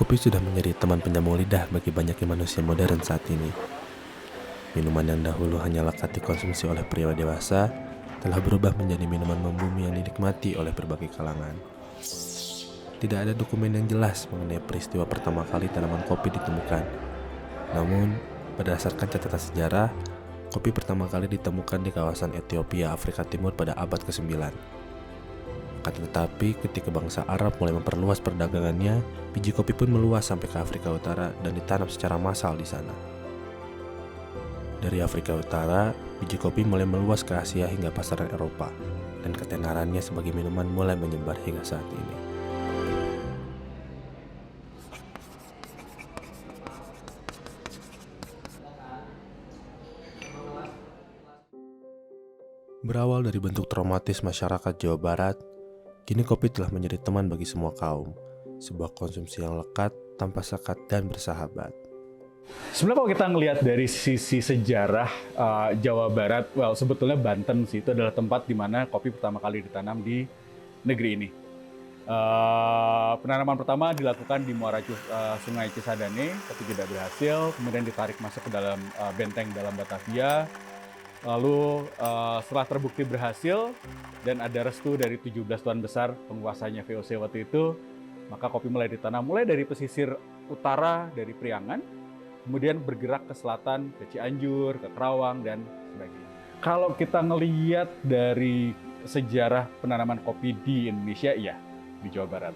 Kopi sudah menjadi teman penyambung lidah bagi banyaknya manusia modern saat ini. Minuman yang dahulu hanya lekat dikonsumsi oleh pria dewasa telah berubah menjadi minuman membumi yang dinikmati oleh berbagai kalangan. Tidak ada dokumen yang jelas mengenai peristiwa pertama kali tanaman kopi ditemukan. Namun, berdasarkan catatan sejarah, kopi pertama kali ditemukan di kawasan Ethiopia, Afrika Timur pada abad ke-9. Akan tetapi, ketika bangsa Arab mulai memperluas perdagangannya, biji kopi pun meluas sampai ke Afrika Utara dan ditanam secara massal di sana. Dari Afrika Utara, biji kopi mulai meluas ke Asia hingga pasaran Eropa, dan ketenarannya sebagai minuman mulai menyebar hingga saat ini. Berawal dari bentuk traumatis masyarakat Jawa Barat, kini kopi telah menjadi teman bagi semua kaum, sebuah konsumsi yang lekat, tanpa sekat, dan bersahabat. Sebenarnya kalau kita ngelihat dari sisi sejarah Jawa Barat, sebetulnya Banten sih itu adalah tempat di mana kopi pertama kali ditanam di negeri ini. Penanaman pertama dilakukan di muara Sungai Cisadane, tapi tidak berhasil. Kemudian ditarik masuk ke dalam benteng dalam Batavia. Lalu setelah terbukti berhasil dan ada restu dari 17 tuan besar penguasanya VOC waktu itu, maka kopi mulai ditanam mulai dari pesisir utara dari Priangan, kemudian bergerak ke selatan, ke Cianjur, ke Kerawang, dan sebagainya. Kalau kita ngelihat dari sejarah penanaman kopi di Indonesia, iya, di Jawa Barat.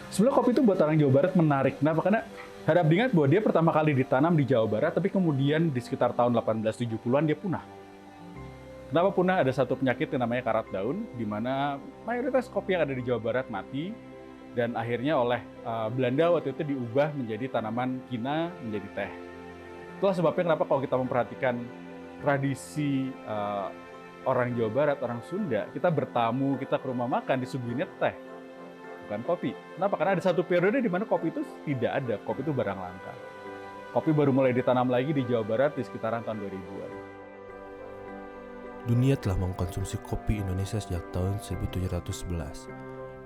Sebenarnya kopi itu buat orang Jawa Barat menarik. Kenapa? Karena harap diingat bahwa dia pertama kali ditanam di Jawa Barat, tapi kemudian di sekitar tahun 1870-an dia punah. Kenapa punah? Ada satu penyakit yang namanya karat daun, di mana mayoritas kopi yang ada di Jawa Barat mati, dan akhirnya oleh Belanda waktu itu diubah menjadi tanaman kina, menjadi teh. Itulah sebabnya kenapa kalau kita memperhatikan tradisi orang Jawa Barat, orang Sunda, kita bertamu, kita ke rumah makan, disuguhinnya teh, bukan kopi. Kenapa? Karena ada satu periode di mana kopi itu tidak ada, kopi itu barang langka. Kopi baru mulai ditanam lagi di Jawa Barat di sekitaran tahun 2000-an. Dunia telah mengkonsumsi kopi Indonesia sejak tahun 1711,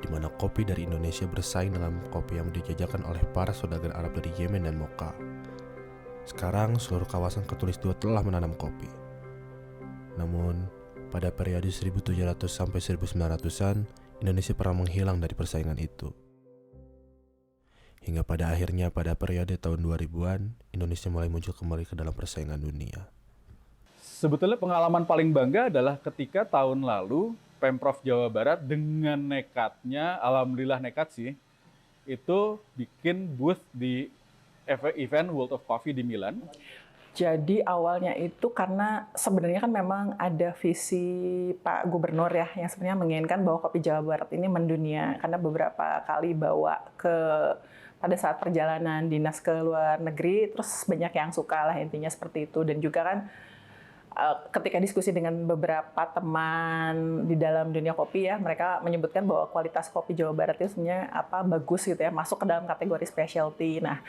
di mana kopi dari Indonesia bersaing dengan kopi yang dijajakan oleh para saudagar Arab dari Yemen dan Mocha. Sekarang, seluruh kawasan Khatulistiwa telah menanam kopi. Namun, pada periode 1700 sampai 1900-an, Indonesia pernah menghilang dari persaingan itu. Hingga pada akhirnya pada periode tahun 2000-an, Indonesia mulai muncul kembali ke dalam persaingan dunia. Sebetulnya pengalaman paling bangga adalah ketika tahun lalu Pemprov Jawa Barat dengan nekatnya, alhamdulillah nekat sih, itu bikin booth di event World of Coffee di Milan. Jadi awalnya itu karena sebenarnya kan memang ada visi Pak Gubernur ya, yang sebenarnya menginginkan bahwa kopi Jawa Barat ini mendunia, karena beberapa kali bawa pada saat perjalanan dinas ke luar negeri, terus banyak yang suka lah intinya seperti itu. Dan juga kan ketika diskusi dengan beberapa teman di dalam dunia kopi ya, mereka menyebutkan bahwa kualitas kopi Jawa Barat itu sebenarnya bagus gitu ya, masuk ke dalam kategori specialty. Nah,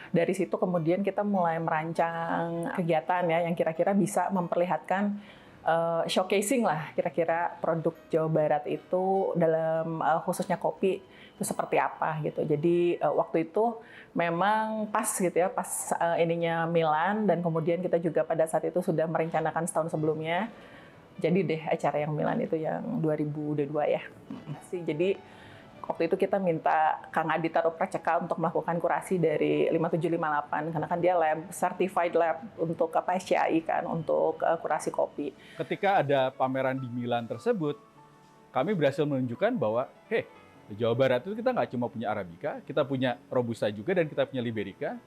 dari situ kemudian kita mulai merancang kegiatan ya yang kira-kira bisa memperlihatkan showcasing lah kira-kira produk Jawa Barat itu dalam khususnya kopi itu seperti apa gitu. Jadi waktu itu memang pas gitu ya, pas ininya Milan, dan kemudian kita juga pada saat itu sudah merencanakan setahun sebelumnya. Jadi deh acara yang Milan itu yang 2022 ya. Jadi waktu itu kita minta Kang Adi Tarupraceka untuk melakukan kurasi dari 5758 karena kan dia lab certified lab untuk SCAI kan untuk kurasi kopi. Ketika ada pameran di Milan tersebut, kami berhasil menunjukkan bahwa di Jawa Barat itu kita nggak cuma punya Arabica, kita punya Robusta juga, dan kita punya Liberica.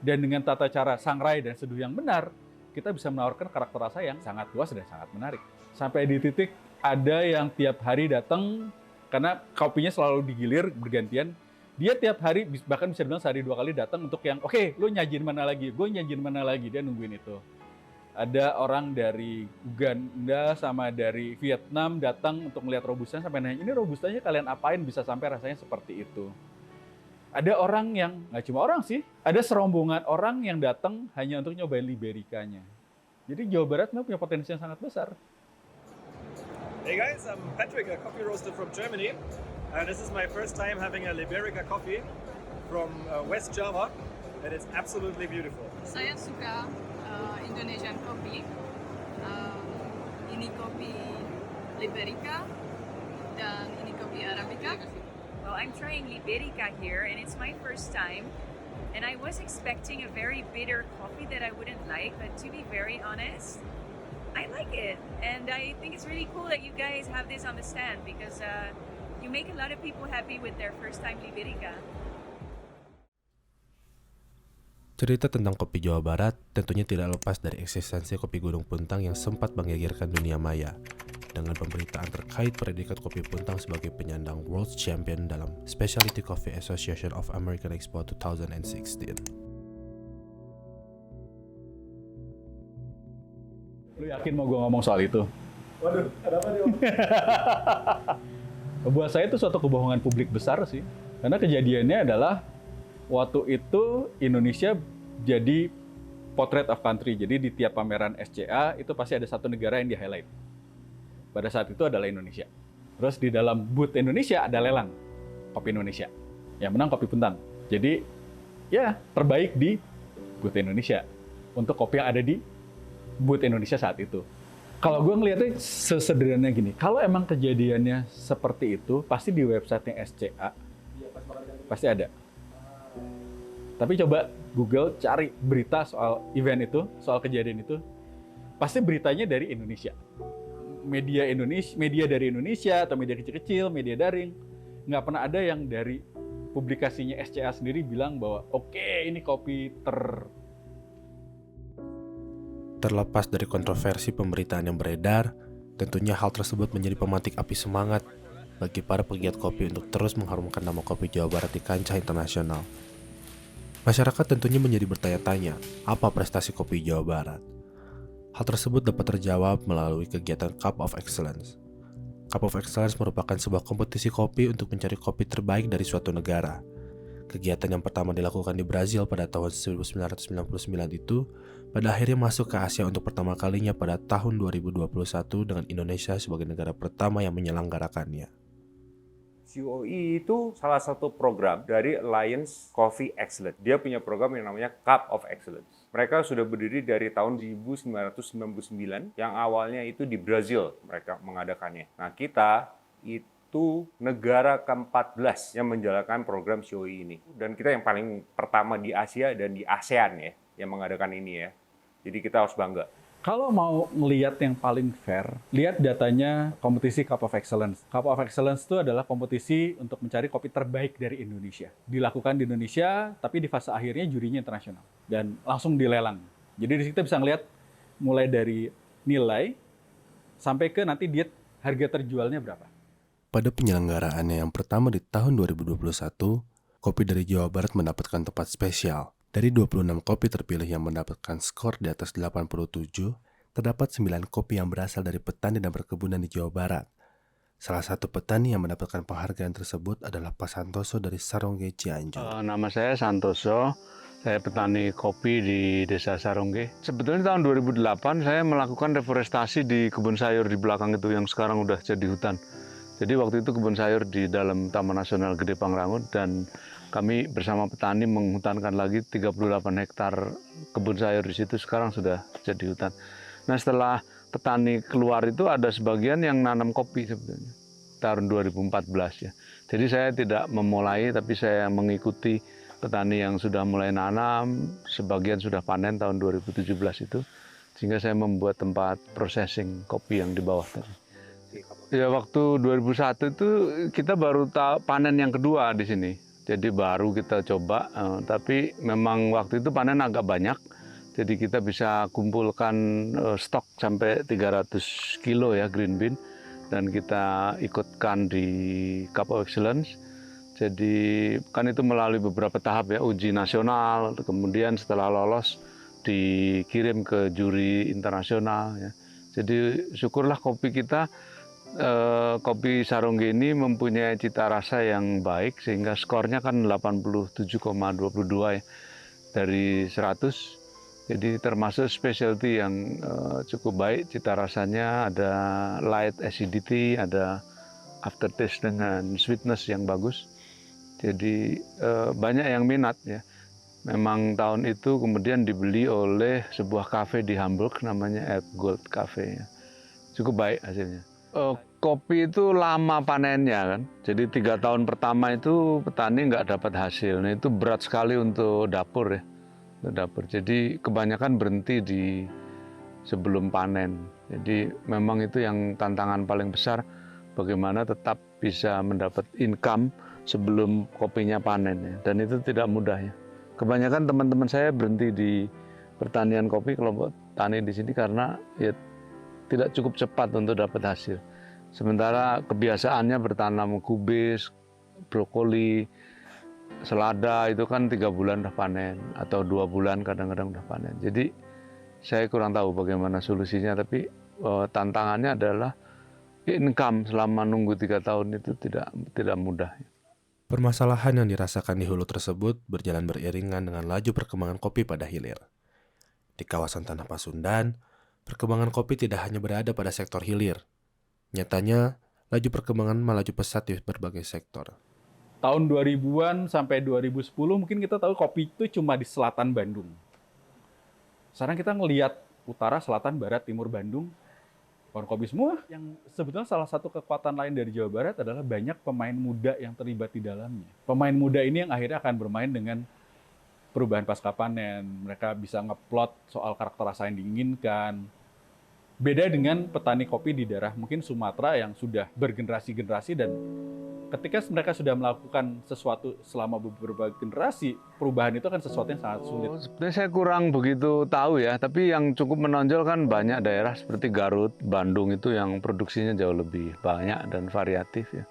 Dan dengan tata cara sangrai dan seduh yang benar, kita bisa menawarkan karakter rasa yang sangat luas dan sangat menarik. Sampai di titik ada yang tiap hari datang, karena kopinya selalu digilir bergantian. Dia tiap hari, bahkan bisa bilang sehari 2 kali datang untuk yang, oke, lu nyajin mana lagi, gue nyajin mana lagi, dia nungguin itu. Ada orang dari Uganda sama dari Vietnam datang untuk melihat Robusta sampai nanya, ini Robustanya kalian apain bisa sampai rasanya seperti itu. Ada orang yang, nggak cuma orang sih, ada serombongan orang yang datang hanya untuk nyobain Libericanya. Jadi Jawa Barat punya potensi yang sangat besar. Hey guys, I'm Patrick, a coffee roaster from Germany. This is my first time having a Liberica coffee. from West Java, and it's absolutely beautiful. Saya suka Indonesian kopi. Ini kopi Liberica dan ini kopi Arabica. Well, I'm trying Liberica here, and it's my first time. And I was expecting a very bitter coffee that I wouldn't like, but to be very honest, I like it. And I think it's really cool that you guys have this on the stand because you make a lot of people happy with their first time Liberica. Cerita tentang kopi Jawa Barat tentunya tidak lepas dari eksistensi kopi Gunung Puntang yang sempat menggegerkan dunia maya dengan pemberitaan terkait predikat kopi Puntang sebagai penyandang World Champion dalam Specialty Coffee Association of American Expo 2016. Lu yakin mau gue ngomong soal itu? Waduh, ada apa nih Om? Buat saya itu suatu kebohongan publik besar sih. Karena kejadiannya adalah waktu itu Indonesia jadi portrait of country. Jadi di tiap pameran SCA itu pasti ada satu negara yang di-highlight. Pada saat itu adalah Indonesia. Terus di dalam booth Indonesia ada lelang kopi Indonesia. Yang menang kopi Puntang. Jadi ya terbaik di booth Indonesia untuk kopi yang ada di booth Indonesia saat itu. Kalau gue ngeliatnya sesederhananya gini, kalau emang kejadiannya seperti itu, pasti di websitenya SCA pasti ada. Tapi coba Google cari berita soal event itu, soal kejadian itu, pasti beritanya dari Indonesia. Media dari Indonesia atau media kecil-kecil, media daring, nggak pernah ada yang dari publikasinya SCA sendiri bilang bahwa oke, ini kopi Terlepas dari kontroversi pemberitaan yang beredar, tentunya hal tersebut menjadi pemantik api semangat bagi para pegiat kopi untuk terus mengharumkan nama kopi Jawa Barat di kancah internasional. Masyarakat tentunya menjadi bertanya-tanya, apa prestasi kopi Jawa Barat? Hal tersebut dapat terjawab melalui kegiatan Cup of Excellence. Cup of Excellence merupakan sebuah kompetisi kopi untuk mencari kopi terbaik dari suatu negara. Kegiatan yang pertama dilakukan di Brazil pada tahun 1999 itu, pada akhirnya masuk ke Asia untuk pertama kalinya pada tahun 2021 dengan Indonesia sebagai negara pertama yang menyelenggarakannya. COE itu salah satu program dari Alliance Coffee Excellence. Dia punya program yang namanya Cup of Excellence. Mereka sudah berdiri dari tahun 1999, yang awalnya itu di Brazil mereka mengadakannya. Nah, kita itu negara ke-14 yang menjalankan program COE ini. Dan kita yang paling pertama di Asia dan di ASEAN ya, yang mengadakan ini ya. Jadi kita harus bangga. Kalau mau melihat yang paling fair, lihat datanya kompetisi Cup of Excellence. Cup of Excellence itu adalah kompetisi untuk mencari kopi terbaik dari Indonesia. Dilakukan di Indonesia, tapi di fase akhirnya jurinya internasional. Dan langsung dilelang. Jadi di situ kita bisa ngelihat mulai dari nilai, sampai ke nanti dia harga terjualnya berapa. Pada penyelenggaraannya yang pertama di tahun 2021, kopi dari Jawa Barat mendapatkan tempat spesial. Dari 26 kopi terpilih yang mendapatkan skor di atas 87, terdapat 9 kopi yang berasal dari petani dan perkebunan di Jawa Barat. Salah satu petani yang mendapatkan penghargaan tersebut adalah Pak Santoso dari Sarongge, Cianjur. Nama saya Santoso, saya petani kopi di Desa Sarongge. Sebetulnya tahun 2008 saya melakukan reforestasi di kebun sayur di belakang itu yang sekarang udah jadi hutan. Jadi waktu itu kebun sayur di dalam Taman Nasional Gede Pangrango dan kami bersama petani menghutankan lagi 38 hektar kebun sayur di situ, sekarang sudah jadi hutan. Nah, setelah petani keluar itu ada sebagian yang nanam kopi sebetulnya tahun 2014 ya. Jadi saya tidak memulai, tapi saya mengikuti petani yang sudah mulai nanam, sebagian sudah panen tahun 2017 itu, sehingga saya membuat tempat processing kopi yang di bawah tadi. Ya, waktu 2001 itu kita baru panen yang kedua di sini. Jadi baru kita coba, tapi memang waktu itu panen agak banyak. Jadi kita bisa kumpulkan stok sampai 300 kilo ya green bean. Dan kita ikutkan di Cup of Excellence. Jadi kan itu melalui beberapa tahap ya, uji nasional, kemudian setelah lolos dikirim ke juri internasional ya. Jadi syukurlah kopi kita, kopi Sarongge ini mempunyai cita rasa yang baik sehingga skornya kan 87,22 ya dari 100. Jadi termasuk specialty yang cukup baik, cita rasanya ada light acidity, ada aftertaste dengan sweetness yang bagus. Jadi banyak yang minat ya. Memang tahun itu kemudian dibeli oleh sebuah kafe di Hamburg namanya Elb Gold Cafe. Ya. Cukup baik hasilnya. Kopi itu lama panennya kan. Jadi 3 tahun pertama itu petani nggak dapat hasil. Nah, itu berat sekali untuk dapur ya. Untuk dapur. Jadi kebanyakan berhenti di sebelum panen. Jadi memang itu yang tantangan paling besar. Bagaimana tetap bisa mendapat income sebelum kopinya panen ya. Dan itu tidak mudah ya. Kebanyakan teman-teman saya berhenti di pertanian kopi, kelompok tani di sini karena ya tidak cukup cepat untuk dapat hasil. Sementara kebiasaannya bertanam kubis, brokoli, selada itu kan 3 bulan udah panen atau 2 bulan kadang-kadang udah panen. Jadi saya kurang tahu bagaimana solusinya, tapi tantangannya adalah income selama nunggu 3 tahun itu tidak mudah. Permasalahan yang dirasakan di hulu tersebut berjalan beriringan dengan laju perkembangan kopi pada hilir. Di kawasan Tanah Pasundan, perkembangan kopi tidak hanya berada pada sektor hilir. Nyatanya, laju perkembangan melaju pesat di berbagai sektor. Tahun 2000-an sampai 2010 mungkin kita tahu kopi itu cuma di selatan Bandung. Sekarang kita ngelihat utara, selatan, barat, timur Bandung, pohon kopi semua. Yang sebetulnya salah satu kekuatan lain dari Jawa Barat adalah banyak pemain muda yang terlibat di dalamnya. Pemain muda ini yang akhirnya akan bermain dengan perubahan pasca panen. Mereka bisa ngeplot soal karakter rasa yang diinginkan. Beda dengan petani kopi di daerah mungkin Sumatera yang sudah bergenerasi-generasi, dan ketika mereka sudah melakukan sesuatu selama beberapa generasi, perubahan itu kan sesuatu yang sangat sulit. Sebenarnya saya kurang begitu tahu ya, tapi yang cukup menonjol kan banyak daerah seperti Garut, Bandung itu yang produksinya jauh lebih banyak dan variatif ya.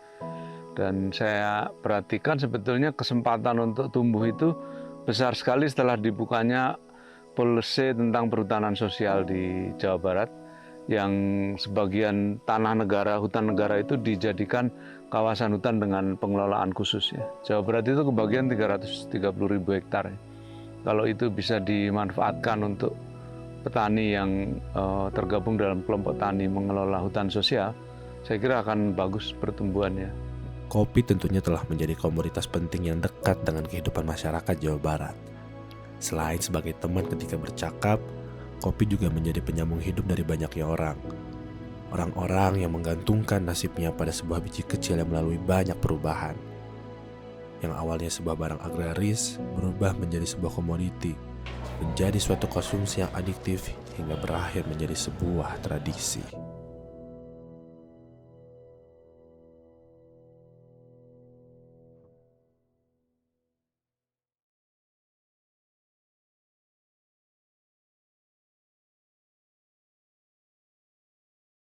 Dan saya perhatikan sebetulnya kesempatan untuk tumbuh itu besar sekali setelah dibukanya policy tentang perhutanan sosial di Jawa Barat, yang sebagian tanah negara, hutan negara itu dijadikan kawasan hutan dengan pengelolaan khusus ya. Jawa Barat itu kebagian 330.000 hektar. Kalau itu bisa dimanfaatkan untuk petani yang tergabung dalam kelompok tani mengelola hutan sosial, saya kira akan bagus pertumbuhannya. Kopi tentunya telah menjadi komoditas penting yang dekat dengan kehidupan masyarakat Jawa Barat. Selain sebagai teman ketika bercakap, kopi juga menjadi penyambung hidup dari banyaknya orang. Orang-orang yang menggantungkan nasibnya pada sebuah biji kecil yang melalui banyak perubahan. Yang awalnya sebuah barang agraris berubah menjadi sebuah komoditi, menjadi suatu konsumsi yang adiktif hingga berakhir menjadi sebuah tradisi.